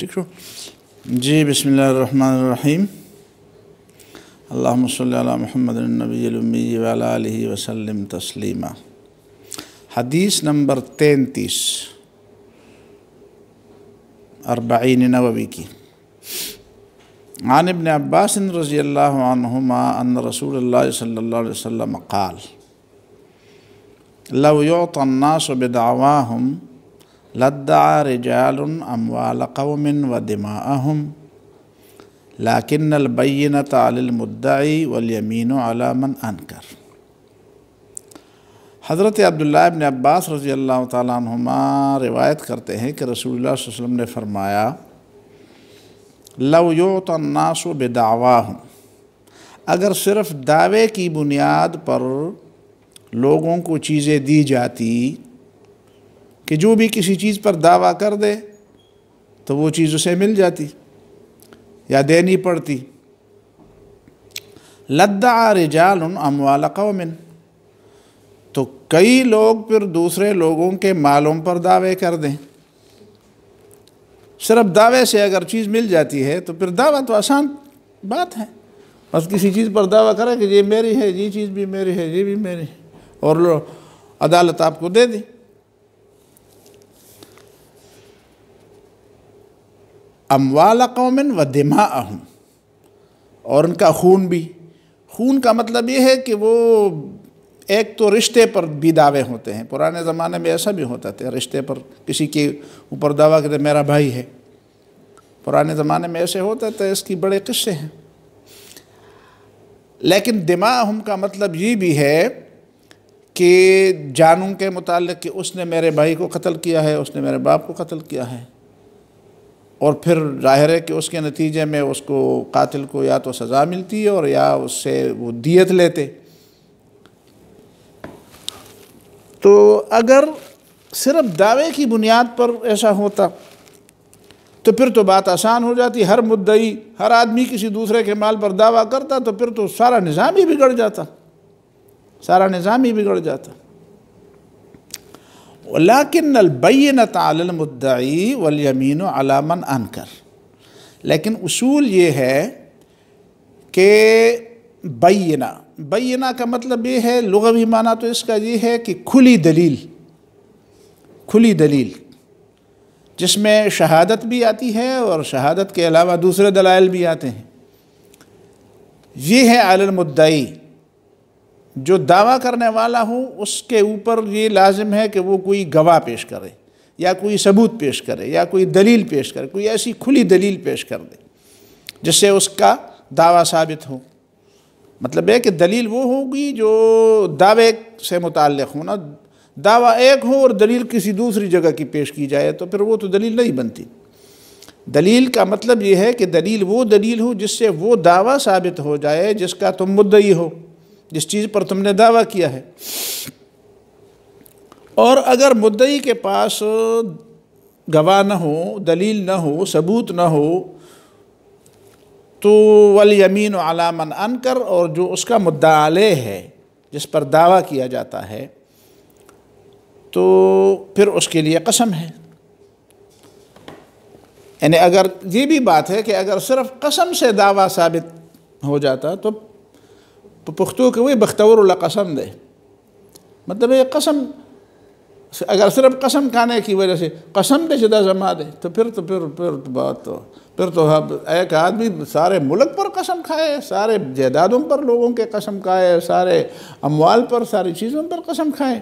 ٹھیک ہو جی؟ بسم اللہ الرحمن الرحیم۔ اللہم صلی علی محمد النبی الامی وعلی آلہ وسلم تسلیما۔ حدیث نمبر 33 40 نووی کی۔ عن ابن عباس رضی اللہ عنہما ان رسول اللہ صلی اللہ علیہ وسلم قال لو يعطى الناس بدعواهم لادعى رجال اموال قوم ودماءهم لكن البينة على المدعي واليمين على من انکر۔ حضرت عبداللہ ابن عباس رضی اللہ تعالیٰ عنہما روایت کرتے ہیں کہ رسول اللہ صلی اللہ علیہ وسلم نے فرمایا لو يعطى الناس بدعواهم، اگر صرف دعوے کی بنیاد پر لوگوں کو چیزیں دی جاتی کہ جو بھی کسی چیز پر دعویٰ کر دے تو وہ چیز اسے مل جاتی یا دینی پڑتی۔ لادعى رجال اموال قوم، تو کئی لوگ پھر دوسرے لوگوں کے مالوں پر دعوے کر دیں۔ صرف دعوے سے اگر چیز مل جاتی ہے تو پھر دعویٰ تو آسان بات ہے، بس کسی چیز پر دعویٰ کرے کہ یہ میری ہے، یہ چیز بھی میری ہے، یہ بھی میری ہے، اور عدالت آپ کو دے دی۔ اموال قوم و دماءہم، اور ان کا خون بھی۔ خون کا مطلب یہ ہے کہ وہ ایک تو رشتے پر بھی دعوے ہوتے ہیں، پرانے زمانے میں ایسا بھی ہوتا تھا، رشتے پر کسی کے اوپر دعویٰ کرتے میرا بھائی ہے، پرانے زمانے میں ایسے ہوتا تھا، اس کی بڑے قصے ہیں۔ لیکن دماءہم کا مطلب یہ بھی ہے کہ جانوں کے متعلق کہ اس نے میرے بھائی کو قتل کیا ہے، اس نے میرے باپ کو قتل کیا ہے، اور پھر ظاہر ہے کہ اس کے نتیجے میں اس کو قاتل کو یا تو سزا ملتی ہے اور یا اس سے وہ دیت لیتے۔ تو اگر صرف دعوے کی بنیاد پر ایسا ہوتا تو پھر تو بات آسان ہو جاتی، ہر مدعی، ہر آدمی کسی دوسرے کے مال پر دعویٰ کرتا تو پھر تو سارا نظام ہی بگڑ جاتا، سارا نظام ہی بگڑ جاتا۔ لیکن البینۃ علی المدعی والیمین علی من انکر، لیکن اصول یہ ہے کہ بینہ کا مطلب یہ ہے، لغوی معنی تو اس کا یہ ہے کہ کھلی دلیل، کھلی دلیل جس میں شہادت بھی آتی ہے اور شہادت کے علاوہ دوسرے دلائل بھی آتے ہیں۔ یہ ہے علی المدعی، جو دعویٰ کرنے والا ہوں اس کے اوپر یہ لازم ہے کہ وہ کوئی گواہ پیش کرے یا کوئی ثبوت پیش کرے یا کوئی دلیل پیش کرے، کوئی ایسی کھلی دلیل پیش کر دے جس سے اس کا دعویٰ ثابت ہو۔ مطلب ہے کہ دلیل وہ ہوگی جو دعوے سے متعلق ہو، نا دعویٰ ایک ہو اور دلیل کسی دوسری جگہ کی پیش کی جائے تو پھر وہ تو دلیل نہیں بنتی۔ دلیل کا مطلب یہ ہے کہ دلیل وہ دلیل ہو جس سے وہ دعویٰ ثابت ہو جائے جس کا تم مدعی ہو، جس چیز پر تم نے دعویٰ کیا ہے۔ اور اگر مدعی کے پاس گواہ نہ ہو، دلیل نہ ہو، ثبوت نہ ہو تو والیمین علی من انکر، اور جو اس کا مدعا علیہ ہے جس پر دعویٰ کیا جاتا ہے تو پھر اس کے لیے قسم ہے۔ یعنی اگر یہ بھی بات ہے کہ اگر صرف قسم سے دعویٰ ثابت ہو جاتا تو پختو کہ وہ بختور اللہ قسم دے، مطلب یہ قسم اگر صرف قسم کھانے کی وجہ سے قسم دے جدا زما دے تو پھر بات پھر تو ایک آدمی سارے ملک پر قسم کھائے، سارے جائیدادوں پر لوگوں کے قسم کھائے، سارے اموال پر، ساری چیزوں پر قسم کھائے۔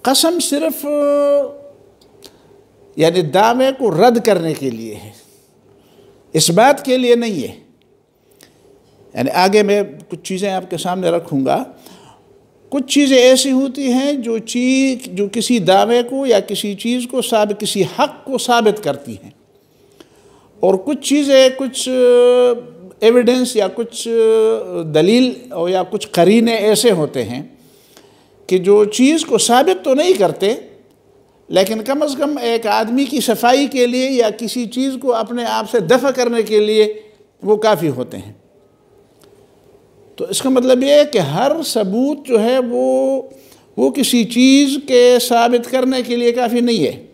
قسم صرف یعنی دعوے کو رد کرنے کے لیے ہے، اس بات کے لیے نہیں ہے۔ یعنی آگے میں کچھ چیزیں آپ کے سامنے رکھوں گا، کچھ چیزیں ایسی ہوتی ہیں جو کسی دعوے کو یا کسی چیز کو کسی حق کو ثابت کرتی ہیں، اور کچھ چیزیں، کچھ ایویڈنس یا کچھ دلیل یا کچھ قرینے ایسے ہوتے ہیں کہ جو چیز کو ثابت تو نہیں کرتے لیکن کم از کم ایک آدمی کی صفائی کے لیے یا کسی چیز کو اپنے آپ سے دفع کرنے کے لیے وہ کافی ہوتے ہیں۔ تو اس کا مطلب یہ ہے کہ ہر ثبوت جو ہے وہ کسی چیز کے ثابت کرنے کے لیے کافی نہیں ہے،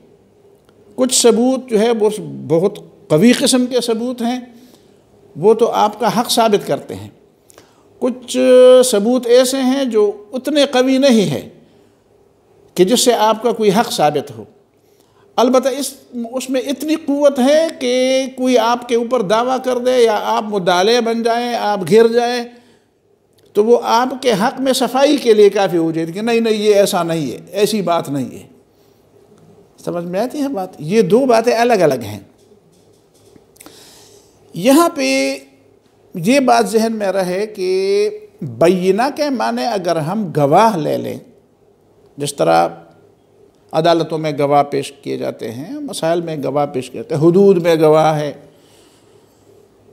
کچھ ثبوت جو ہے وہ بہت قوی قسم کے ثبوت ہیں، وہ تو آپ کا حق ثابت کرتے ہیں. کچھ ثبوت ایسے ہیں جو اتنے قوی نہیں ہیں کہ جس سے آپ کا کوئی حق ثابت ہو. البتہ اس میں اتنی قوت ہے کہ کوئی آپ کے اوپر دعویٰ کر دے یا آپ مدعی بن جائیں، آپ گھر جائیں، تو وہ آپ کے حق میں صفائی کے لیے کافی ہو جائے کہ نہیں نہیں یہ ایسا نہیں ہے، ایسی بات نہیں ہے. سمجھ میں آتی ہے بات؟ یہ دو باتیں الگ الگ ہیں. یہاں پہ یہ بات ذہن میں رہے کہ بینہ کے معنی اگر ہم گواہ لے لیں، جس طرح عدالتوں میں گواہ پیش کیے جاتے ہیں، مسائل میں گواہ پیش کیے جاتے ہیں، حدود میں گواہ ہے،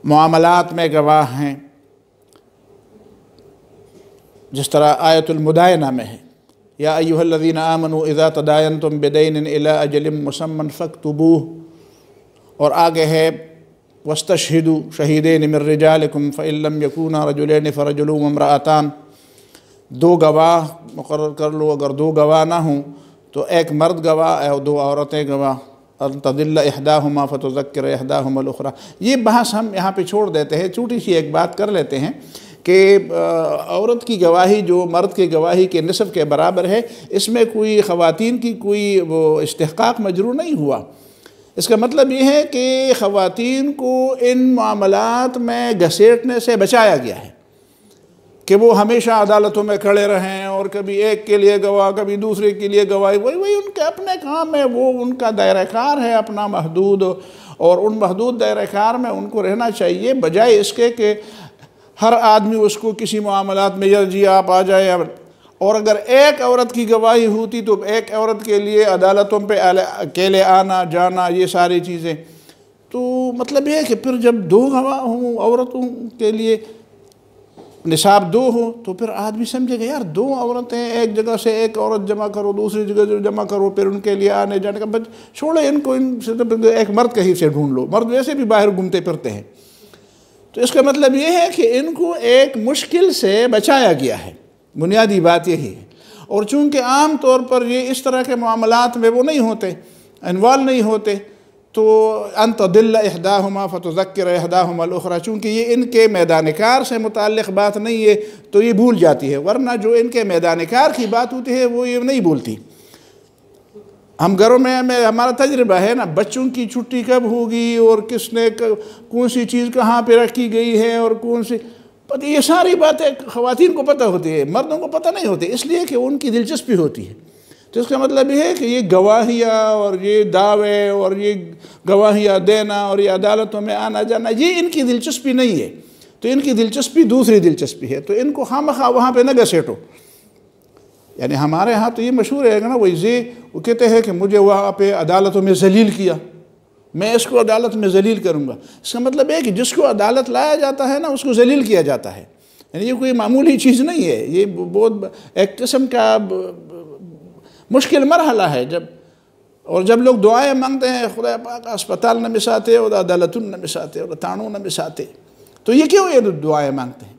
معاملات میں گواہ ہیں، جس طرح آیت المدائنہ میں ہے یا ایھا الذین آمنوا اذا تداینتم بدین الی اجل مسمی فاکتبوہ، اور آگے ہے واستشہدوا شہیدین من رجالکم فإن لم یکونا رجلین فرجل وامرأتان، دو گواہ مقرر کر لو، اگر دو گواہ نہ ہوں تو ایک مرد گواہ اور دو عورتیں گواہ. ان تضل احداہما فتذکر احداہما الاخری. یہ بحث ہم یہاں پہ چھوڑ دیتے ہیں، چھوٹی سی ایک بات کر لیتے ہیں کہ عورت کی گواہی جو مرد کی گواہی کے نصف کے برابر ہے، اس میں کوئی خواتین کی کوئی وہ استحقاق مجروح نہیں ہوا. اس کا مطلب یہ ہے کہ خواتین کو ان معاملات میں گھسیٹنے سے بچایا گیا ہے کہ وہ ہمیشہ عدالتوں میں کھڑے رہیں اور کبھی ایک کے لیے گواہ کبھی دوسرے کے لیے گواہی. وہی ان کے اپنے کام ہے، وہ ان کا دائرہ کار ہے اپنا محدود، اور ان محدود دائرہ کار میں ان کو رہنا چاہیے، بجائے اس کے کہ ہر آدمی اس کو کسی معاملات میں جی آپ آ جائیں. اور اگر ایک عورت کی گواہی ہوتی تو ایک عورت کے لیے عدالتوں پہ اکیلے آنا جانا یہ ساری چیزیں، تو مطلب یہ ہے کہ پھر جب دو گواہ ہوں عورتوں کے لیے، نصاب دو ہو، تو پھر آدمی سمجھے گا یار دو عورتیں ایک جگہ سے ایک عورت جمع کرو دوسری جگہ سے جمع کرو، پھر ان کے لیے آنے جانے کا چھوڑے ان کو، ان سے ایک مرد کہیں سے ڈھونڈ لو. مرد ویسے بھی باہر گھومتے پھرتے ہیں. تو اس کا مطلب یہ ہے کہ ان کو ایک مشکل سے بچایا گیا ہے، بنیادی بات یہی ہے. اور چونکہ عام طور پر یہ اس طرح کے معاملات میں وہ نہیں ہوتے، انوالو نہیں ہوتے، تو ان تضل احداہما فتذکر احداہما الاخری، چونکہ یہ ان کے میدان کار سے متعلق بات نہیں ہے تو یہ بھول جاتی ہے، ورنہ جو ان کے میدان کار کی بات ہوتی ہے وہ یہ نہیں بولتی. ہم گھروں میں ہمارا تجربہ ہے نا، بچوں کی چھٹی کب ہوگی اور کس نے کون سی چیز کہاں پہ رکھی گئی ہے اور کون سی، یہ ساری باتیں خواتین کو پتہ ہوتی ہے، مردوں کو پتہ نہیں ہوتی، اس لیے کہ ان کی دلچسپی ہوتی ہے. تو اس کا مطلب یہ ہے کہ یہ گواہیاں اور یہ دعوے اور یہ گواہیاں دینا اور یہ عدالتوں میں آنا جانا یہ ان کی دلچسپی نہیں ہے. تو ان کی دلچسپی دوسری دلچسپی ہے، تو ان کو خواہ وہاں پہ نہ گھسیٹو. یعنی ہمارے ہاں تو یہ مشہور ہے نا، وہ کہتے ہیں کہ مجھے وہاں پہ عدالتوں میں ذلیل کیا، میں اس کو عدالت میں ذلیل کروں گا. اس کا مطلب ہے کہ جس کو عدالت لایا جاتا ہے نا اس کو ذلیل کیا جاتا ہے. یعنی یہ کوئی معمولی چیز نہیں ہے، یہ بہت ایک قسم کا مشکل مرحلہ ہے. جب لوگ دعائیں مانگتے ہیں خدا پاک اسپتال نہ مساتے اور عدالتوں نہ مساتے اور تھانوں نہ مساتے، تو یہ کیوں یہ دعائیں مانگتے ہیں؟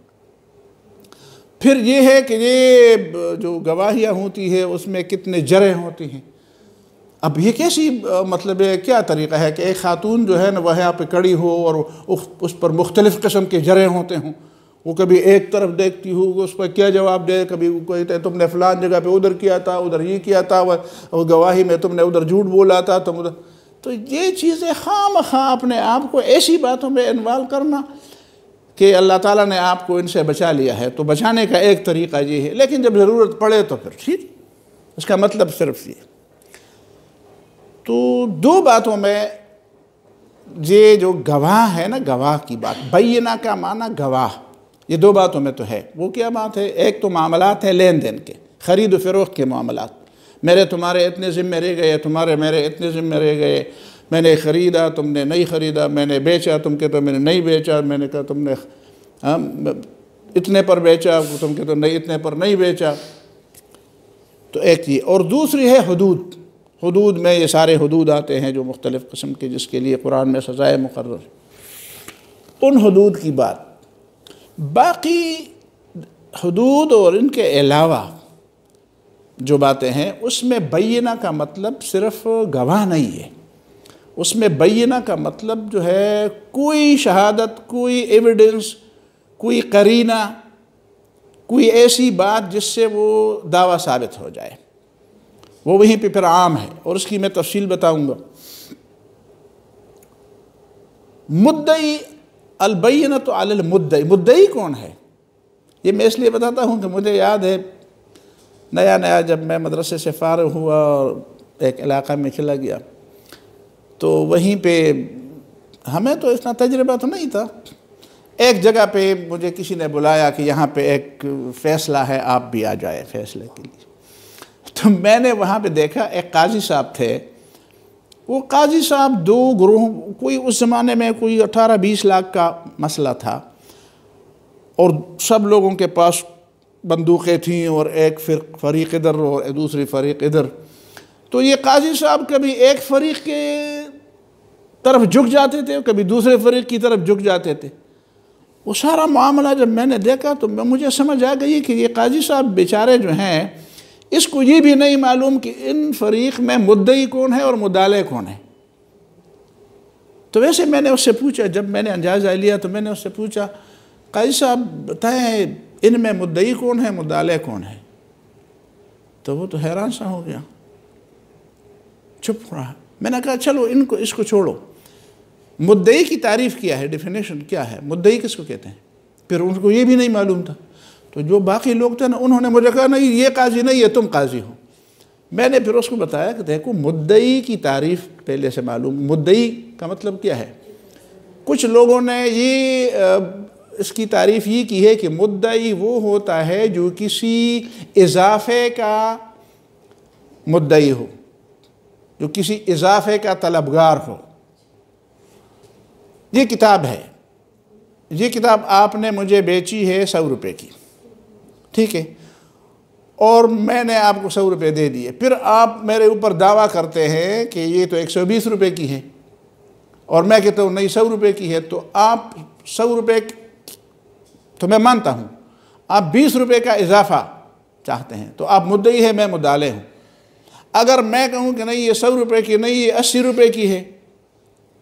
پھر یہ ہے کہ یہ جو گواہیاں ہوتی ہے اس میں کتنے جرح ہوتی ہیں. اب یہ کیسی مطلب ہے کیا طریقہ ہے کہ ایک خاتون جو ہے نا وہ یہاں پہ کڑی ہو اور اس پر مختلف قسم کے جرح ہوتے ہوں، وہ کبھی ایک طرف دیکھتی ہو اس پر کیا جواب دے، کبھی وہ کہتے ہیں تم نے فلان جگہ پہ ادھر کیا تھا ادھر یہ کیا تھا، وہ گواہی میں تم نے ادھر جھوٹ بولا تھا تم ادھر. تو یہ چیزیں خواہ اپنے آپ کو ایسی باتوں میں انوالو کرنا کہ اللہ تعالیٰ نے آپ کو ان سے بچا لیا ہے، تو بچانے کا ایک طریقہ یہ ہے. لیکن جب ضرورت پڑے تو پھر ٹھیک، اس کا مطلب صرف یہ. تو دو باتوں میں یہ جو گواہ ہے نا، گواہ کی بات، بینہ کا معنی گواہ، یہ دو باتوں میں تو ہے. وہ کیا بات ہے؟ ایک تو معاملات ہے لین دین کے، خرید و فروخت کے معاملات، میرے تمہارے اتنے ذمے رہ گئے، تمہارے میرے اتنے ذمے رہ گئے، میں نے خریدا تم نے نہیں خریدا، میں نے بیچا تم کہتے ہو میں نے نہیں بیچا، میں نے کہا تم نے اتنے پر بیچا تم کہتے ہو نہیں اتنے پر نہیں بیچا. تو ایک یہ، اور دوسری ہے حدود. حدود میں یہ سارے حدود آتے ہیں جو مختلف قسم کے، جس کے لیے قرآن میں سزائے مقرر، ان حدود کی بات. باقی حدود اور ان کے علاوہ جو باتیں ہیں اس میں بینہ کا مطلب صرف گواہ نہیں ہے. اس میں بینہ کا مطلب جو ہے کوئی شہادت، کوئی ایویڈنس، کوئی قرینہ، کوئی ایسی بات جس سے وہ دعویٰ ثابت ہو جائے، وہ وہیں پہ پھر عام ہے، اور اس کی میں تفصیل بتاؤں گا۔ مدعی، البینۃ علی المدعی، مدعی کون ہے؟ یہ میں اس لیے بتاتا ہوں کہ مجھے یاد ہے نیا جب میں مدرسے سے فارغ ہوا اور ایک علاقہ میں چلا گیا، تو وہیں پہ ہمیں تو اتنا تجربہ تو نہیں تھا، ایک جگہ پہ مجھے کسی نے بلایا کہ یہاں پہ ایک فیصلہ ہے، آپ بھی آ جائے فیصلے کے لیے۔ تو میں نے وہاں پہ دیکھا ایک قاضی صاحب تھے، وہ قاضی صاحب دو گروہ، کوئی اس زمانے میں کوئی 18-20 لاکھ کا مسئلہ تھا، اور سب لوگوں کے پاس بندوقیں تھیں، اور ایک فریق ادھر اور دوسری فریق ادھر۔ تو یہ قاضی صاحب کبھی ایک فریق کے طرف جھک جاتے تھے، کبھی دوسرے فریق کی طرف جھک جاتے تھے۔ وہ سارا معاملہ جب میں نے دیکھا تو مجھے سمجھ آ گئی کہ یہ قاضی صاحب بیچارے جو ہیں، اس کو یہ بھی نہیں معلوم کہ ان فریق میں مدعی کون ہے اور مدعی کون ہے۔ تو ویسے میں نے اس سے پوچھا، جب میں نے اندازہ لیا تو میں نے اس سے پوچھا، قاضی صاحب بتائیں ان میں مدعی کون ہے، مدعی کون ہے؟ تو وہ تو حیران سا ہو گیا، چپ رہا۔ میں نے کہا چلو اس کو چھوڑو، مدعی کی تعریف کیا ہے، ڈیفینیشن کیا ہے، مدعی کس کو کہتے ہیں؟ پھر ان کو یہ بھی نہیں معلوم تھا۔ تو جو باقی لوگ تھے نا، انہوں نے مجھے کہا نہیں یہ قاضی نہیں ہے، تم قاضی ہو۔ میں نے پھر اس کو بتایا کہ دیکھو مدعی کی تعریف پہلے سے معلوم، مدعی کا مطلب کیا ہے۔ کچھ لوگوں نے اس کی تعریف یہ کی ہے کہ مدعی وہ ہوتا ہے جو کسی اضافے کا مدعی ہو، جو کسی اضافے کا طلبگار ہو۔ یہ کتاب ہے، یہ کتاب آپ نے مجھے بیچی ہے 100 روپے کی، ٹھیک ہے، اور میں نے آپ کو 100 روپے دے دیے، پھر آپ میرے اوپر دعویٰ کرتے ہیں کہ یہ تو 120 روپے کی ہے، اور میں کہتا ہوں نہیں 100 روپے کی ہے، تو آپ 100 روپے تو میں مانتا ہوں، آپ 20 روپے کا اضافہ چاہتے ہیں، تو آپ مدعی ہے، میں مدعی ہوں۔ اگر میں کہوں کہ نہیں یہ 100 روپے کی نہیں، یہ 80 روپے کی ہے،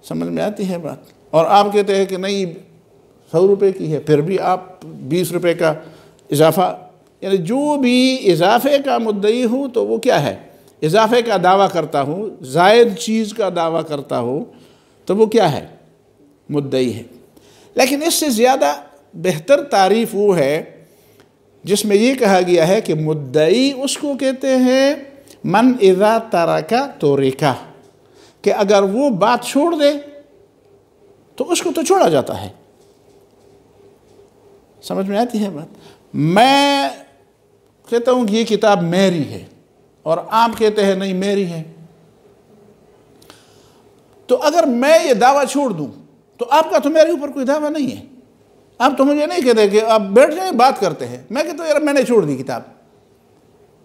سمجھ میں آتی ہے بات، اور آپ کہتے ہیں کہ نہیں 100 روپے کی ہے، پھر بھی آپ 20 روپے کا اضافہ، یعنی جو بھی اضافے کا مدعی ہوں تو وہ کیا ہے، اضافے کا دعویٰ کرتا ہوں، زائد چیز کا دعویٰ کرتا ہوں، تو وہ کیا ہے، مدعی ہے۔ لیکن اس سے زیادہ بہتر تعریف وہ ہے جس میں یہ کہا گیا ہے کہ مدعی اس کو کہتے ہیں من اذا ترک ترک، کہ اگر وہ بات چھوڑ دے تو اس کو تو چھوڑا جاتا ہے۔ سمجھ میں آتی ہے بات؟ میں کہتا ہوں کہ یہ کتاب میری ہے، اور آپ کہتے ہیں نہیں میری ہے، تو اگر میں یہ دعویٰ چھوڑ دوں تو آپ کا تو میرے اوپر کوئی دعویٰ نہیں ہے، آپ تو مجھے نہیں کہتے کہ آپ بیٹھ جائیں بات کرتے ہیں، میں کہتا ہوں یار میں نے چھوڑ دی کتاب،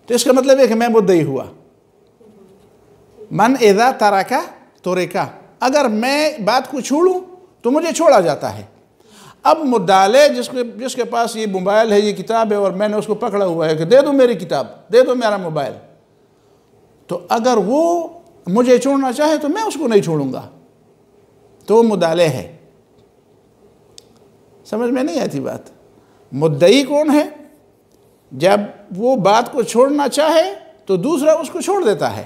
تو اس کا مطلب ہے کہ میں مدعی ہوا۔ من اذا ترک ترک، اگر میں بات کو چھوڑوں تو مجھے چھوڑا جاتا ہے۔ اب مدعی جس کے پاس یہ موبائل ہے، یہ کتاب ہے، اور میں نے اس کو پکڑا ہوا ہے کہ دے دو میری کتاب، دے دو میرا موبائل، تو اگر وہ مجھے چھوڑنا چاہے تو میں اس کو نہیں چھوڑوں گا، تو وہ مدعی ہے۔ سمجھ میں نہیں آتی بات؟ مدعی کون ہے؟ جب وہ بات کو چھوڑنا چاہے تو دوسرا اس کو چھوڑ دیتا ہے،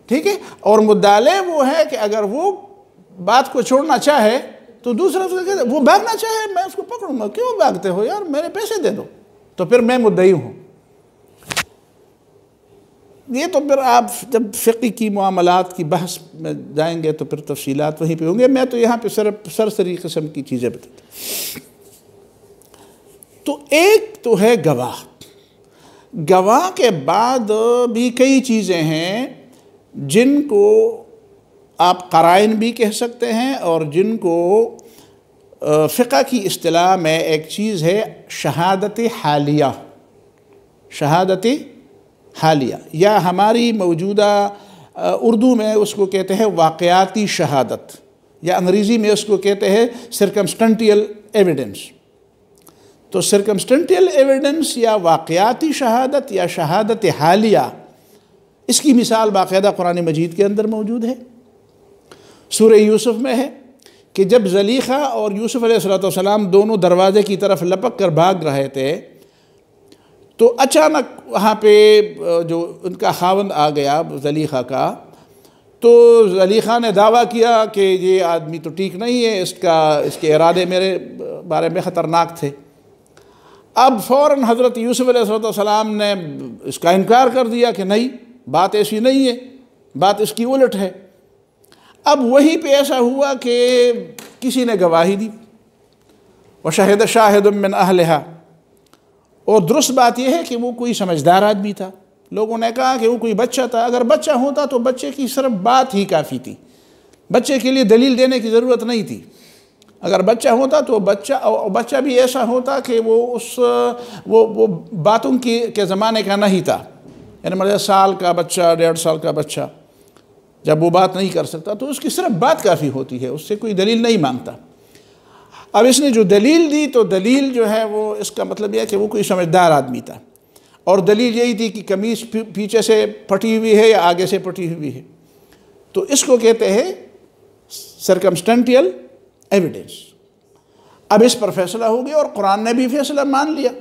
ٹھیک ہے، اور مدعی وہ ہے کہ اگر وہ بات کو چھوڑنا چاہے تو دوسرا اس کو کہتا ہے، وہ بھاگنا چاہے میں اس کو پکڑوں گا، کیوں بھاگتے ہو یار، میرے پیسے دے دو، تو پھر میں مدعی ہوں۔ یہ تو پھر آپ جب فقہ کی معاملات کی بحث میں جائیں گے تو پھر تفصیلات وہیں پہ ہوں گے، میں تو یہاں پہ صرف سرسری قسم کی چیزیں بتاتا ہوں۔ تو ایک تو ہے گواہ، گواہ کے بعد بھی کئی چیزیں ہیں جن کو آپ قرائن بھی کہہ سکتے ہیں، اور جن کو فقہ کی اصطلاح میں ایک چیز ہے شہادت حالیہ، شہادت حالیہ، یا ہماری موجودہ اردو میں اس کو کہتے ہیں واقعاتی شہادت، یا انگریزی میں اس کو کہتے ہیں سرکمسٹنٹیل ایویڈنس۔ تو سرکمسٹنٹیل ایویڈنس یا واقعاتی شہادت یا شہادت حالیہ، اس کی مثال باقاعدہ قرآن مجید کے اندر موجود ہے، سورہ یوسف میں ہے کہ جب زلیخا اور یوسف علیہ السلام دونوں دروازے کی طرف لپک کر بھاگ رہے تھے تو اچانک وہاں پہ جو ان کا خاوند آ گیا زلیخا کا، تو زلیخا نے دعویٰ کیا کہ یہ آدمی تو ٹھیک نہیں ہے، اس کے ارادے میرے بارے میں خطرناک تھے۔ اب فوراً حضرت یوسف علیہ السلام نے اس کا انکار کر دیا کہ نہیں، بات ایسی نہیں ہے، بات اس کی الٹ ہے۔ اب وہیں پہ ایسا ہوا کہ کسی نے گواہی دی، وَشَهِدَ شَاهِدٌ مِّنْ أَهْلِهَا، اور درست بات یہ ہے کہ وہ کوئی سمجھدار آدمی تھا۔ لوگوں نے کہا کہ وہ کوئی بچہ تھا، اگر بچہ ہوتا تو بچے کی صرف بات ہی کافی تھی، بچے کے لیے دلیل دینے کی ضرورت نہیں تھی۔ اگر بچہ ہوتا تو بچہ بھی ایسا ہوتا کہ وہ باتوں کے زمانے کا نہیں تھا، یعنی مطلب سال کا بچہ، 1.5 سال کا بچہ جب وہ بات نہیں کر سکتا تو اس کی صرف بات کافی ہوتی ہے، اس سے کوئی دلیل نہیں مانگتا۔ اب اس نے جو دلیل دی تو دلیل جو ہے وہ اس کا مطلب یہ کہ وہ کوئی سمجھدار آدمی تھا، اور دلیل یہی تھی کہ قمیص پیچھے سے پھٹی ہوئی ہے یا آگے سے پھٹی ہوئی ہے، تو اس کو کہتے ہیں سرکمسٹنٹیل ایویڈنس۔ اب اس پر فیصلہ ہو گیا اور قرآن نے بھی فیصلہ مان لیا،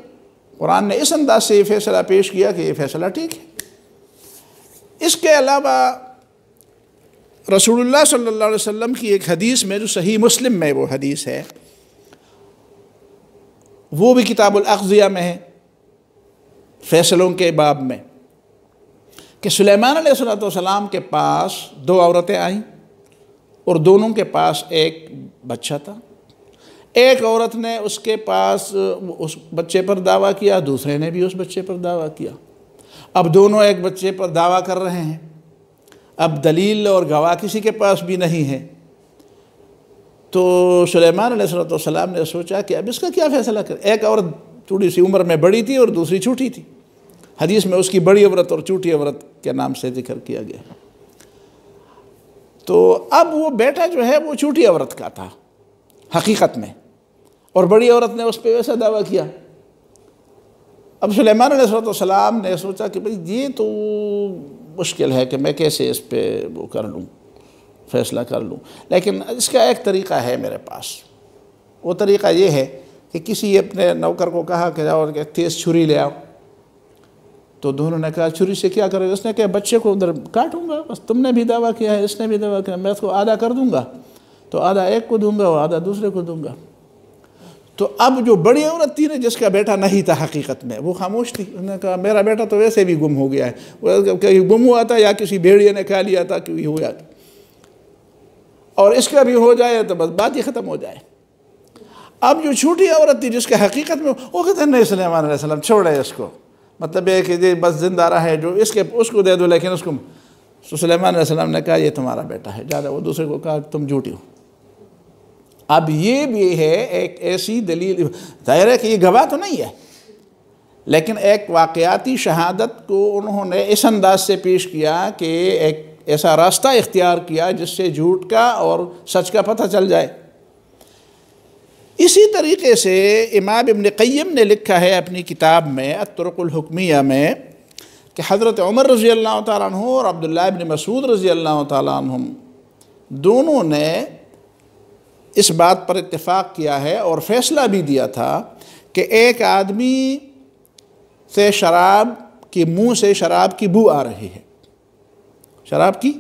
قرآن نے اس انداز سے یہ فیصلہ پیش کیا کہ یہ فیصلہ ٹھیک ہے۔ اس کے علاوہ رسول اللہ صلی اللہ علیہ وسلم کی ایک حدیث میں جو صحیح مسلم میں وہ حدیث ہے، وہ بھی کتاب الاقضیہ میں ہے، فیصلوں کے باب میں، کہ سلیمان علیہ السلام کے پاس 2 عورتیں آئیں اور دونوں کے پاس ایک بچہ تھا۔ ایک عورت نے اس کے پاس اس بچے پر دعویٰ کیا، دوسرے نے بھی اس بچے پر دعویٰ کیا۔ اب دونوں ایک بچے پر دعویٰ کر رہے ہیں، اب دلیل اور گواہ کسی کے پاس بھی نہیں ہے، تو سلیمان علیہ السلام نے سوچا کہ اب اس کا کیا فیصلہ کرے۔ ایک عورت تھوڑی سی عمر میں بڑی تھی اور دوسری چھوٹی تھی، حدیث میں اس کی بڑی عورت اور چھوٹی عورت کے نام سے ذکر کیا گیا۔ تو اب وہ بیٹا جو ہے وہ چھوٹی عورت کا تھا حقیقت میں، اور بڑی عورت نے اس پہ ویسا دعویٰ کیا۔ اب سلیمان علیہ السلام نے سوچا کہ بھئی یہ تو مشکل ہے کہ میں کیسے اس پہ وہ کر لوں، فیصلہ کر لوں، لیکن اس کا ایک طریقہ ہے میرے پاس۔ وہ طریقہ یہ ہے کہ کسی اپنے نوکر کو کہا کہ جاؤ کہ تیز چھری لے آؤ، تو دونوں نے کہا چھری سے کیا کرے؟ اس نے کہا بچے کو ادھر کاٹوں گا، بس تم نے بھی دعویٰ کیا ہے، اس نے بھی دعویٰ کیا ہے، میں اس کو آدھا کر دوں گا، تو آدھا ایک کو دوں گا اور آدھا دوسرے کو دوں گا۔ تو اب جو بڑی عورت تھی نا، جس کا بیٹا نہیں تھا حقیقت میں، وہ خاموش تھی۔ انہوں نے کہا میرا بیٹا تو ویسے بھی گم ہو گیا ہے، وہ کہیں گم ہوا تھا یا کسی بھیڑیے نے کھا لیا تھا کہ ہو جاتا، اور اس کا بھی ہو جائے تو بس بات ہی ختم ہو جائے۔ اب جو چھوٹی عورت تھی جس کا حقیقت میں، وہ کہتے ہیں نہیں سلیمان علیہ السلام چھوڑے اس کو، مطلب یہ کہ یہ بس زندہ رہا ہے، جو اس کو دے دو، لیکن اس کو۔ تو سلیمان علیہ السلام نے کہا یہ تمہارا بیٹا ہے، زیادہ وہ دوسرے کو کہا تم جھوٹی ہو۔ اب یہ بھی ہے ایک ایسی دلیل، ظاہر ہے کہ یہ گواہ تو نہیں ہے، لیکن ایک واقعاتی شہادت کو انہوں نے اس انداز سے پیش کیا کہ ایک ایسا راستہ اختیار کیا جس سے جھوٹ کا اور سچ کا پتہ چل جائے۔ اسی طریقے سے امام ابن قیم نے لکھا ہے اپنی کتاب میں الطرق الحکمیہ میں کہ حضرت عمر رضی اللہ تعالیٰ عنہ اور عبداللہ ابن مسعود رضی اللہ تعالیٰ عنہم دونوں نے اس بات پر اتفاق کیا ہے اور فیصلہ بھی دیا تھا کہ ایک آدمی سے شراب کے منہ سے شراب کی بو آ رہی ہے، شراب کی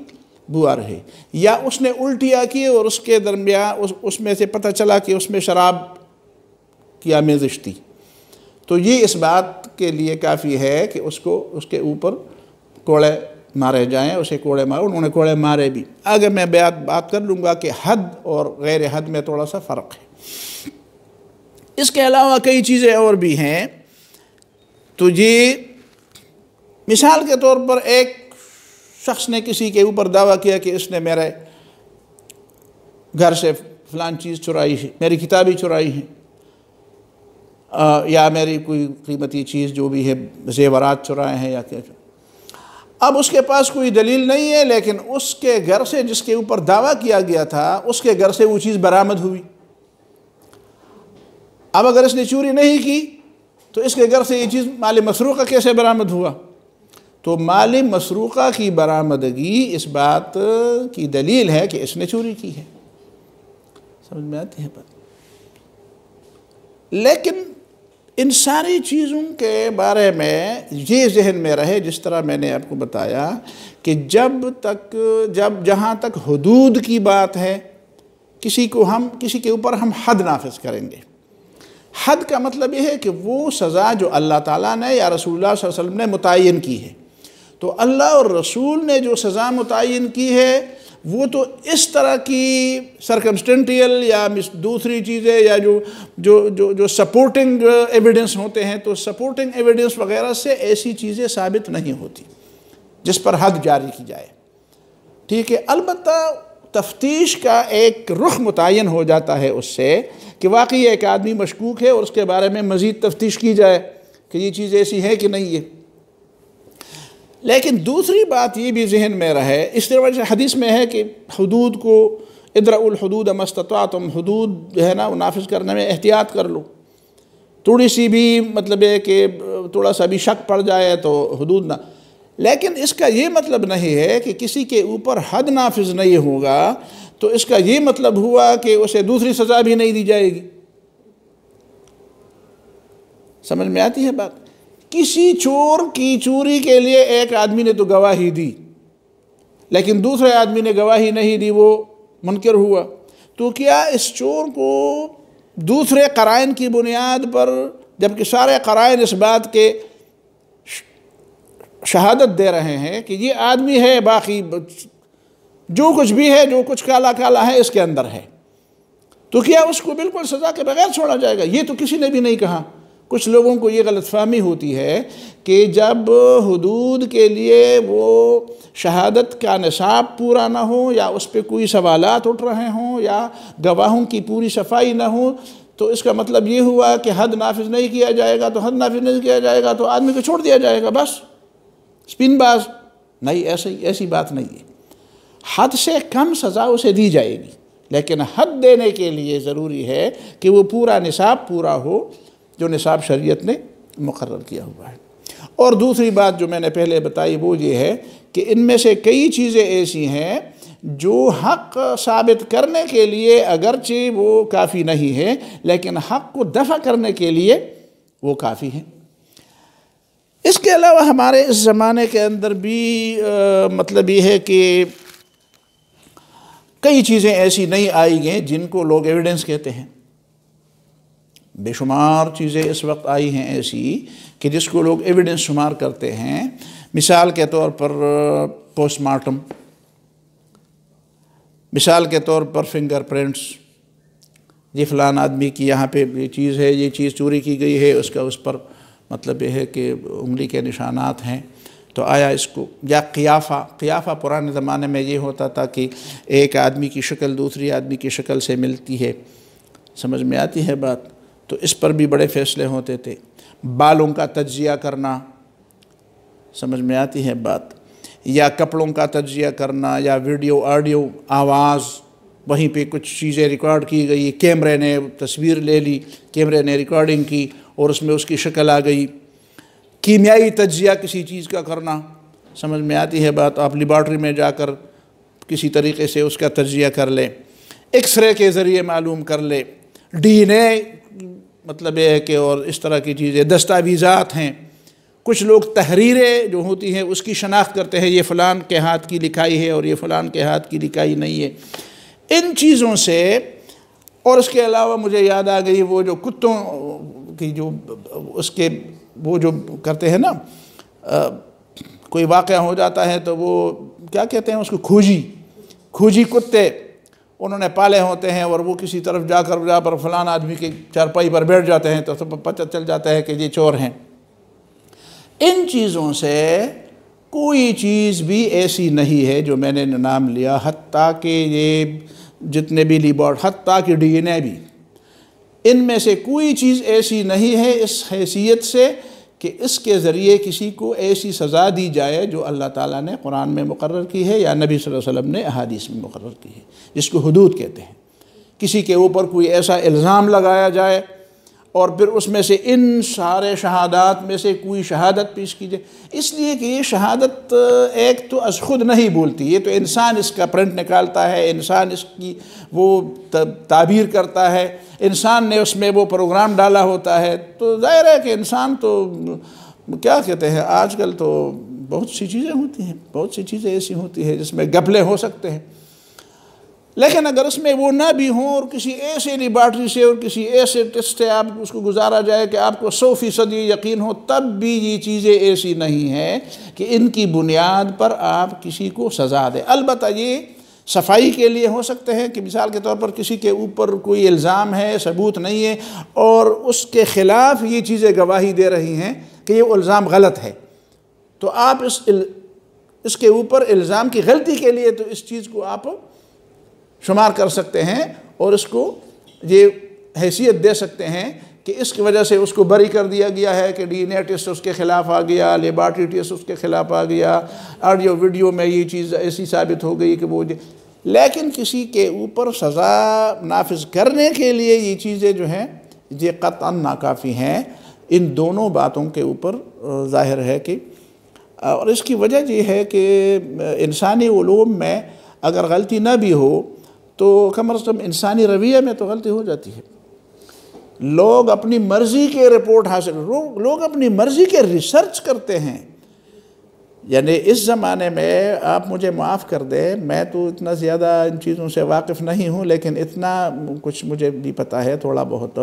بو آ رہی ہے، یا اس نے الٹیاں کی اور اس کے درمیان اس میں سے پتہ چلا کہ اس میں شراب کی آمیزش تھی، تو یہ اس بات کے لیے کافی ہے کہ اس کے اوپر کوڑے مارے جائیں، اسے کوڑے مارے، انہوں نے کوڑے مارے بھی۔ آگے میں بات کر لوں گا کہ حد اور غیر حد میں تھوڑا سا فرق ہے۔ اس کے علاوہ کئی چیزیں اور بھی ہیں، تو یہ مثال کے طور پر ایک شخص نے کسی کے اوپر دعویٰ کیا کہ اس نے میرے گھر سے فلان چیز چرائی ہے، میری کتابیں چرائی ہیں، یا میری کوئی قیمتی چیز جو بھی ہے زیورات چرائے ہیں یا کیا۔ اب اس کے پاس کوئی دلیل نہیں ہے، لیکن اس کے گھر سے جس کے اوپر دعویٰ کیا گیا تھا اس کے گھر سے وہ چیز برآمد ہوئی۔ اب اگر اس نے چوری نہیں کی تو اس کے گھر سے یہ چیز مال مسروقہ کیسے برآمد ہوا؟ تو مال مسروقہ کی برآمدگی اس بات کی دلیل ہے کہ اس نے چوری کی ہے۔ سمجھ میں آتی ہے بات؟ لیکن ان ساری چیزوں کے بارے میں یہ ذہن میں رہے، جس طرح میں نے آپ کو بتایا کہ جہاں تک حدود کی بات ہے، کسی کے اوپر ہم حد نافذ کریں گے۔ حد کا مطلب یہ ہے کہ وہ سزا جو اللہ تعالیٰ نے یا رسول اللہ صلی اللہ علیہ وسلم نے متعین کی ہے، تو اللہ اور رسول نے جو سزا متعین کی ہے وہ تو اس طرح کی سرکمسٹنٹیل یا دوسری چیزیں یا جو سپورٹنگ ایویڈنس ہوتے ہیں، تو سپورٹنگ ایویڈنس وغیرہ سے ایسی چیزیں ثابت نہیں ہوتی جس پر حد جاری کی جائے، ٹھیک ہے۔ البتہ تفتیش کا ایک رخ متعین ہو جاتا ہے اس سے کہ واقعی ایک آدمی مشکوک ہے اور اس کے بارے میں مزید تفتیش کی جائے کہ یہ چیز ایسی ہے کہ نہیں ہے۔ لیکن دوسری بات یہ بھی ذہن میں رہے، اس طرح سے حدیث میں ہے کہ حدود کو ادرؤوا الحدود ما استطعتم، حدود جو ہے نا وہ نافذ کرنے میں احتیاط کر لو، تھوڑی سی بھی مطلب ہے کہ تھوڑا سا بھی شک پڑ جائے تو حدود نہ، لیکن اس کا یہ مطلب نہیں ہے کہ کسی کے اوپر حد نافذ نہیں ہوگا تو اس کا یہ مطلب ہوا کہ اسے دوسری سزا بھی نہیں دی جائے گی۔ سمجھ میں آتی ہے بات؟ کسی چور کی چوری کے لیے ایک آدمی نے تو گواہی دی، لیکن دوسرے آدمی نے گواہی نہیں دی، وہ منکر ہوا، تو کیا اس چور کو دوسرے قرائن کی بنیاد پر، جبکہ سارے قرائن اس بات کے شہادت دے رہے ہیں کہ یہ آدمی ہے، باقی جو کچھ بھی ہے، جو کچھ کالا کالا ہے اس کے اندر ہے، تو کیا اس کو بالکل سزا کے بغیر چھوڑا جائے گا؟ یہ تو کسی نے بھی نہیں کہا۔ کچھ لوگوں کو یہ غلط فہمی ہوتی ہے کہ جب حدود کے لیے وہ شہادت کا نصاب پورا نہ ہو یا اس پہ کوئی سوالات اٹھ رہے ہوں یا گواہوں کی پوری صفائی نہ ہو تو اس کا مطلب یہ ہوا کہ حد نافذ نہیں کیا جائے گا، تو حد نافذ نہیں کیا جائے گا تو آدمی کو چھوڑ دیا جائے گا، بس سپن باز نہیں، ایسی بات نہیں ہے۔ حد سے کم سزا اسے دی جائے گی، لیکن حد دینے کے لیے ضروری ہے کہ وہ پورا نصاب پورا ہو جو نصاب شریعت نے مقرر کیا ہوا ہے۔ اور دوسری بات جو میں نے پہلے بتائی وہ یہ ہے کہ ان میں سے کئی چیزیں ایسی ہیں جو حق ثابت کرنے کے لیے اگرچہ وہ کافی نہیں ہے، لیکن حق کو دفع کرنے کے لیے وہ کافی ہیں۔ اس کے علاوہ ہمارے اس زمانے کے اندر بھی مطلب یہ ہے کہ کئی چیزیں ایسی نہیں آئی ہیں جن کو لوگ ایویڈنس کہتے ہیں۔ بے شمار چیزیں اس وقت آئی ہیں ایسی کہ جس کو لوگ ایویڈنس شمار کرتے ہیں۔ مثال کے طور پر پوسٹ مارٹم، مثال کے طور پر فنگر پرنٹس، یہ فلان آدمی کی یہاں پہ یہ چیز ہے، یہ چیز چوری کی گئی ہے، اس پر مطلب یہ ہے کہ انگلی کے نشانات ہیں، تو آیا اس کو، یا قیافہ پرانے زمانے میں یہ ہوتا تھا کہ ایک آدمی کی شکل دوسری آدمی کی شکل سے ملتی ہے، سمجھ میں آتی ہے بات؟ تو اس پر بھی بڑے فیصلے ہوتے تھے۔ بالوں کا تجزیہ کرنا، سمجھ میں آتی ہے بات؟ یا کپڑوں کا تجزیہ کرنا، یا ویڈیو آڈیو آواز، وہیں پہ کچھ چیزیں ریکارڈ کی گئی، کیمرے نے تصویر لے لی، کیمرے نے ریکارڈنگ کی اور اس میں اس کی شکل آ گئی۔ کیمیائی تجزیہ کسی چیز کا کرنا، سمجھ میں آتی ہے بات؟ آپ لیبارٹری میں جا کر کسی طریقے سے اس کا تجزیہ کر لیں، ایکس رے کے ذریعے معلوم کر لیں، ڈی این اے مطلب یہ ہے کہ، اور اس طرح کی چیزیں، دستاویزات ہیں۔ کچھ لوگ تحریریں جو ہوتی ہیں اس کی شناخت کرتے ہیں، یہ فلان کے ہاتھ کی لکھائی ہے اور یہ فلان کے ہاتھ کی لکھائی نہیں ہے۔ ان چیزوں سے، اور اس کے علاوہ مجھے یاد آ گئی وہ جو کتوں کی جو اس کے وہ جو کرتے ہیں نا، کوئی واقعہ ہو جاتا ہے تو وہ کیا کہتے ہیں اس کو، کھوجی کتے انہوں نے پالے ہوتے ہیں اور وہ کسی طرف جا پر فلان آدمی کی چارپائی پر بیٹھ جاتے ہیں تو سب پتہ چل جاتا ہے کہ یہ چور ہیں۔ ان چیزوں سے کوئی چیز بھی ایسی نہیں ہے جو میں نے نام لیا، حتیٰ کہ یہ جتنے بھی حتیٰ کہ ڈی این اے بھی، ان میں سے کوئی چیز ایسی نہیں ہے اس حیثیت سے کہ اس کے ذریعے کسی کو ایسی سزا دی جائے جو اللہ تعالیٰ نے قرآن میں مقرر کی ہے یا نبی صلی اللہ علیہ وسلم نے احادیث میں مقرر کی ہے، جس کو حدود کہتے ہیں۔ کسی کے اوپر کوئی ایسا الزام لگایا جائے، اور پھر اس میں سے ان سارے شہادات میں سے کوئی شہادت پیش کیجئے، اس لیے کہ یہ شہادت ایک تو از خود نہیں بولتی، یہ تو انسان اس کا پرنٹ نکالتا ہے، انسان اس کی وہ تعبیر کرتا ہے، انسان نے اس میں وہ پروگرام ڈالا ہوتا ہے، تو ظاہر ہے کہ انسان تو کیا کہتے ہیں، آج کل تو بہت سی چیزیں ہوتی ہیں، بہت سی چیزیں ایسی ہوتی ہیں جس میں گھپلے ہو سکتے ہیں، لیکن اگر اس میں وہ نہ بھی ہوں اور کسی ایسے لیبارٹری سے اور کسی ایسے ٹیسٹ سے آپ اس کو گزارا جائے کہ آپ کو 100% یقین ہو، تب بھی یہ چیزیں ایسی نہیں ہیں کہ ان کی بنیاد پر آپ کسی کو سزا دیں۔ البتہ یہ صفائی کے لیے ہو سکتے ہیں کہ مثال کے طور پر کسی کے اوپر کوئی الزام ہے، ثبوت نہیں ہے، اور اس کے خلاف یہ چیزیں گواہی دے رہی ہیں کہ یہ الزام غلط ہے، تو آپ اس کے اوپر الزام کی غلطی کے لیے تو اس چیز کو آپ شمار کر سکتے ہیں اور اس کو یہ حیثیت دے سکتے ہیں کہ اس کی وجہ سے اس کو بری کر دیا گیا ہے، کہ ڈی این اے ٹیسٹ اس کے خلاف آ گیا، لیبارٹری ٹیسٹ اس کے خلاف آ گیا، آڈیو ویڈیو میں یہ چیز ایسی ثابت ہو گئی کہ وہ لیکن کسی کے اوپر سزا نافذ کرنے کے لیے یہ چیزیں جو ہیں یہ قطعاً ناکافی ہیں۔ ان دونوں باتوں کے اوپر ظاہر ہے کہ اور اس کی وجہ یہ ہے کہ انسانی علوم میں اگر غلطی نہ بھی ہو تو کم از کم انسانی رویے میں تو غلطی ہو جاتی ہے۔ لوگ اپنی مرضی کے رپورٹ حاصل، لوگ اپنی مرضی کے ریسرچ کرتے ہیں۔ یعنی اس زمانے میں آپ مجھے معاف کر دیں، میں تو اتنا زیادہ ان چیزوں سے واقف نہیں ہوں، لیکن اتنا کچھ مجھے بھی پتہ ہے تھوڑا بہت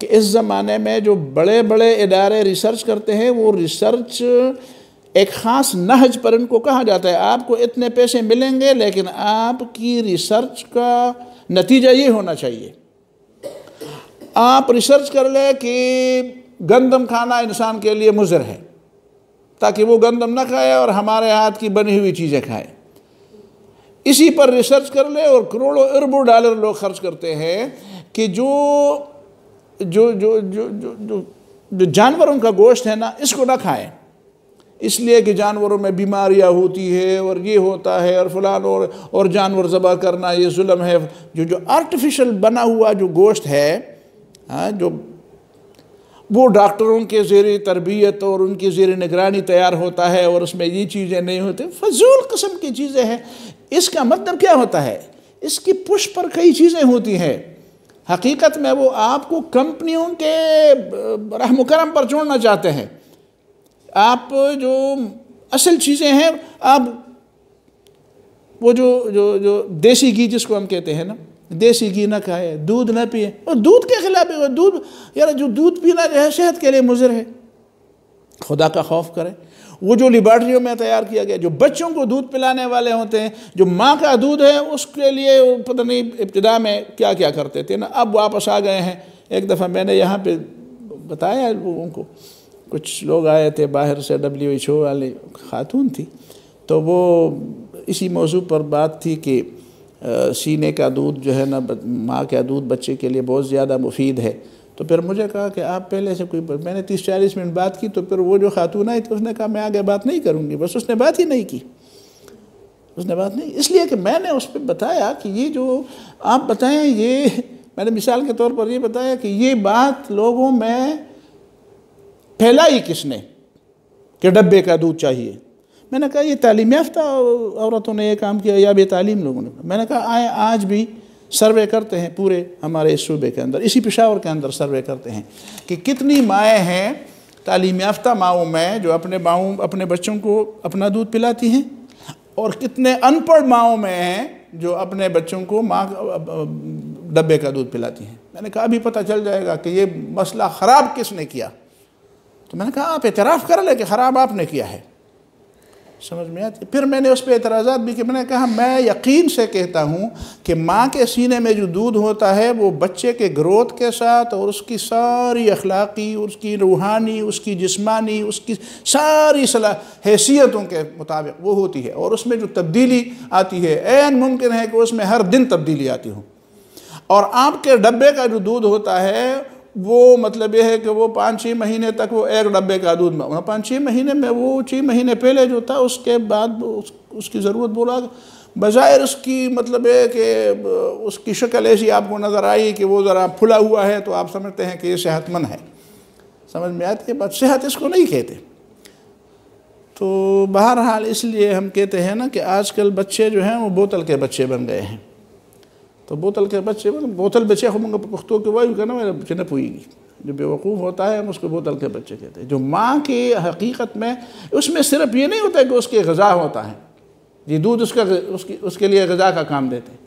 کہ اس زمانے میں جو بڑے بڑے ادارے ریسرچ کرتے ہیں، وہ ریسرچ ایک خاص نہج پر ان کو کہا جاتا ہے، آپ کو اتنے پیسے ملیں گے لیکن آپ کی ریسرچ کا نتیجہ یہ ہونا چاہیے۔ آپ ریسرچ کر لیں کہ گندم کھانا انسان کے لیے مضر ہے، تاکہ وہ گندم نہ کھائے اور ہمارے ہاتھ کی بنی ہوئی چیزیں کھائے۔ اسی پر ریسرچ کر لیں اور کروڑوں اربوں ڈالر لوگ خرچ کرتے ہیں کہ جو جانوروں کا گوشت ہے نا، اس کو نہ کھائیں، اس لیے کہ جانوروں میں بیماریاں ہوتی ہے اور یہ ہوتا ہے اور فلان اور جانور ذبح کرنا یہ ظلم ہے۔ جو آرٹیفیشل بنا ہوا جو گوشت ہے، جو وہ ڈاکٹروں کے زیر تربیت اور ان کی زیر نگرانی تیار ہوتا ہے اور اس میں یہ چیزیں نہیں ہوتی، فضول قسم کی چیزیں ہیں۔ اس کا مطلب کیا ہوتا ہے؟ اس کی پش پر کئی چیزیں ہوتی ہیں۔ حقیقت میں وہ آپ کو کمپنیوں کے رحم و کرم پر چھوڑنا چاہتے ہیں۔ آپ جو اصل چیزیں ہیں، آپ وہ جو دیسی گھی جس کو ہم کہتے ہیں نا، دیسی گھی نہ کھائے، دودھ نہ پیے، اور دودھ کے خلاف ہے، دودھ یار جو دودھ پینا جو ہے صحت کے لیے مضر ہے، خدا کا خوف کرے۔ وہ جو لیبارٹریوں میں تیار کیا گیا، جو بچوں کو دودھ پلانے والے ہوتے ہیں، جو ماں کا دودھ ہے، اس کے لیے پتہ نہیں ابتدا میں کیا کیا کرتے تھے نا، اب واپس آ گئے ہیں۔ ایک دفعہ میں نے یہاں پہ بتایا لوگوں کو، کچھ لوگ آئے تھے باہر سے، WHO والی خاتون تھی، تو وہ اسی موضوع پر بات تھی کہ سینے کا دودھ جو ہے نا، ماں کا دودھ بچے کے لیے بہت زیادہ مفید ہے۔ تو پھر مجھے کہا کہ آپ پہلے سے میں نے 30-40 منٹ بات کی، تو پھر وہ جو خاتون آئی تو اس نے کہا میں آگے بات نہیں کروں گی، بس اس نے بات ہی نہیں کی، اس نے بات نہیں، اس لیے کہ میں نے اس پہ بتایا کہ یہ جو آپ بتائیں، یہ میں نے مثال کے طور پر یہ بتایا کہ یہ بات لوگوں میں پھیلائی کس نے کہ ڈبے کا دودھ چاہیے۔ میں نے کہا یہ تعلیم یافتہ عورتوں نے یہ کام کیا یا بے تعلیم لوگوں نے؟ میں نے کہا آئیں آج بھی سروے کرتے ہیں پورے ہمارے اس صوبے کے اندر، اسی پشاور کے اندر سروے کرتے ہیں کہ کتنی مائیں ہیں تعلیم یافتہ ماؤں میں جو اپنے بچوں کو اپنا دودھ پلاتی ہیں، اور کتنے ان پڑھ ماؤں میں ہیں جو اپنے بچوں کو ڈبے کا دودھ پلاتی ہیں۔ میں نے کہا ابھی پتہ چل جائے گا کہ یہ مسئلہ خراب کس نے کیا۔ تو میں نے کہا آپ اعتراف کر لیں کہ خراب آپ نے کیا ہے، سمجھ میں آتی۔ پھر میں نے اس پہ اعتراضات بھی کہ میں نے کہا میں یقین سے کہتا ہوں کہ ماں کے سینے میں جو دودھ ہوتا ہے وہ بچے کے گروتھ کے ساتھ اور اس کی ساری اخلاقی، اس کی روحانی، اس کی جسمانی، اس کی ساری حیثیتوں کے مطابق وہ ہوتی ہے، اور اس میں جو تبدیلی آتی ہے عین ممکن ہے کہ اس میں ہر دن تبدیلی آتی ہو۔ اور آپ کے ڈبے کا جو دودھ ہوتا ہے وہ مطلب یہ ہے کہ وہ 5-6 مہینے تک وہ ایک ڈبے کا دودھ 5-6 مہینے میں وہ 6 مہینے پہلے جو تھا اس کے بعد اس کی ضرورت بولا بظاہر اس کی مطلب ہے کہ اس کی شکل ایسی آپ کو نظر آئی کہ وہ ذرا پھلا ہوا ہے تو آپ سمجھتے ہیں کہ یہ صحت مند ہے. سمجھ میں آتی ہے بات؟ صحت اس کو نہیں کہتے. تو بہرحال اس لیے ہم کہتے ہیں نا کہ آج کل بچے جو ہیں وہ بوتل کے بچے بن گئے ہیں. تو بوتل کے بچے بوتل بچے ہوں پختوں کے وہی کہنا میرے بچے نے پوئی گی. جو بے وقوف ہوتا ہے ہم اس کو بوتل کے بچے کہتے ہیں. جو ماں کی حقیقت میں اس میں صرف یہ نہیں ہوتا کہ اس کے غذا ہوتا ہے. یہ دودھ اس کے لیے غذا کا کام دیتے ہیں.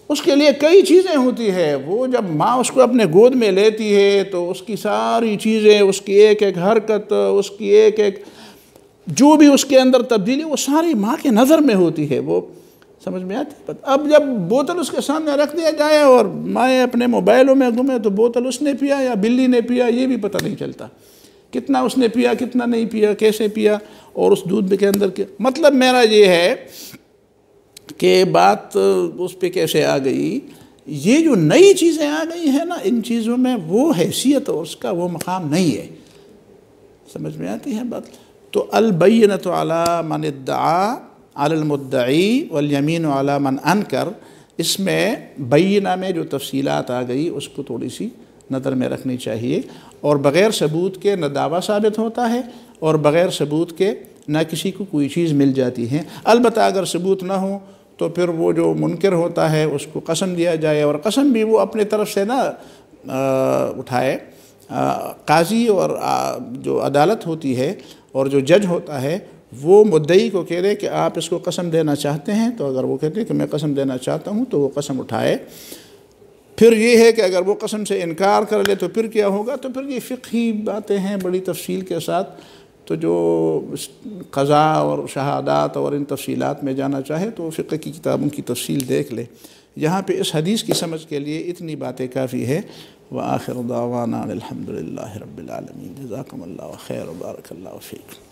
اس کے لیے کئی چیزیں ہوتی ہے. وہ جب ماں اس کو اپنے گود میں لیتی ہے تو اس کی ساری چیزیں، اس کی ایک ایک حرکت، اس کی ایک ایک جو بھی اس کے اندر تبدیلی، وہ ساری ماں کے نظر میں ہوتی ہے. وہ سمجھ میں آتی ہے. اب جب بوتل اس کے سامنے رکھ دیا جائے اور مائیں اپنے موبائلوں میں گھومے تو بوتل اس نے پیا یا بلی نے پیا یہ بھی پتہ نہیں چلتا. کتنا اس نے پیا، کتنا نہیں پیا، کیسے پیا، اور اس دودھ کے اندر کے مطلب میرا یہ ہے کہ بات اس پہ کیسے آ گئی. یہ جو نئی چیزیں آ گئی ہیں نا، ان چیزوں میں وہ حیثیت اور اس کا وہ مقام نہیں ہے. سمجھ میں آتی ہے بات؟ تو البینۃ علی من ادعا علی المدعی والیمین علی من انکر، اس میں بینہ میں جو تفصیلات آ گئی اس کو تھوڑی سی نظر میں رکھنی چاہیے. اور بغیر ثبوت کے نہ دعویٰ ثابت ہوتا ہے اور بغیر ثبوت کے نہ کسی کو کوئی چیز مل جاتی ہے. البتہ اگر ثبوت نہ ہو تو پھر وہ جو منکر ہوتا ہے اس کو قسم دیا جائے، اور قسم بھی وہ اپنے طرف سے نہ اٹھائے. قاضی اور جو عدالت ہوتی ہے اور جو جج ہوتا ہے وہ مدعی کو کہہ دے کہ آپ اس کو قسم دینا چاہتے ہیں، تو اگر وہ کہتے ہیں کہ میں قسم دینا چاہتا ہوں تو وہ قسم اٹھائے. پھر یہ ہے کہ اگر وہ قسم سے انکار کر لے تو پھر کیا ہوگا. تو پھر یہ فقہی باتیں ہیں بڑی تفصیل کے ساتھ. تو جو قضاء اور شہادات اور ان تفصیلات میں جانا چاہے تو فقہ کی کتابوں کی تفصیل دیکھ لے. یہاں پہ اس حدیث کی سمجھ کے لیے اتنی باتیں کافی ہے. وآخر دعوانا الحمد للہ رب العالمین. جزاکم اللہ خیر و بارک اللہ فیکم.